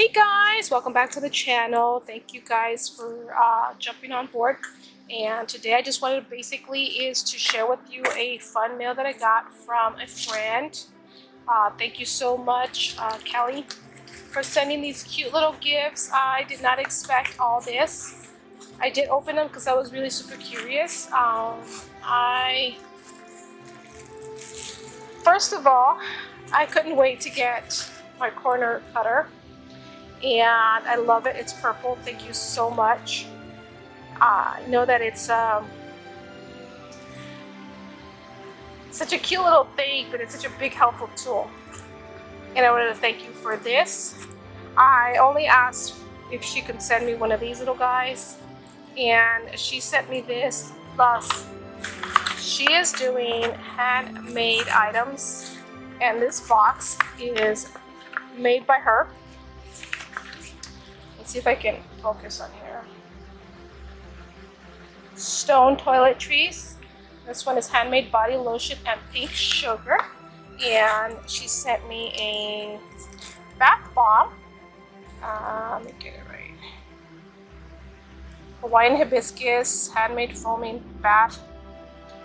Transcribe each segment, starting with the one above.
Hey guys, welcome back to the channel. Thank you guys for jumping on board. And today I just wanted to share with you a fun mail that I got from a friend. Thank you so much, Kelly, for sending these cute little gifts. I did not expect all this. I did open them because I was really super curious. First of all, I couldn't wait to get my corner cutter. And I love it. It's purple. Thank you so much. I know that it's such a cute little thing, but it's such a big helpful tool. And I wanted to thank you for this. I only asked if she could send me one of these little guys, and she sent me this. Plus, she is doing handmade items, and this box is made by her. See if I can focus on here. Stone toiletries. This one is handmade body lotion and pink sugar. And she sent me a bath bomb. Let me get it right. Hawaiian hibiscus handmade foaming bath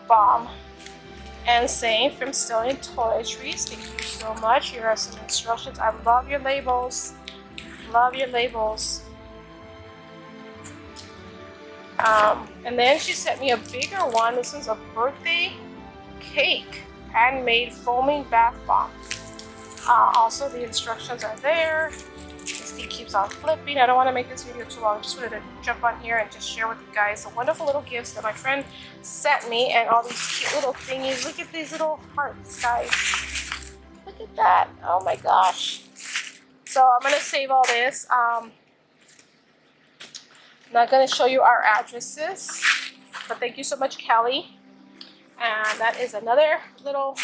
bomb. And same from Stone Toiletries. Thank you so much. Here are some instructions. I love your labels. Love your labels. And then she sent me a bigger one. This is a birthday cake, handmade foaming bath bomb. Also, the instructions are there. This thing keeps on flipping. I don't want to make this video too long. Just wanted to jump on here and just share with you guys the wonderful little gifts that my friend sent me, and all these cute little thingies. Look at these little hearts, guys. Look at that. Oh my gosh. So I'm going to save all this. I'm not going to show you our addresses, but thank you so much, Kelly. And that is another little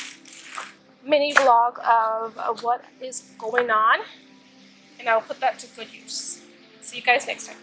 mini vlog of what is going on. And I'll put that to good use. See you guys next time.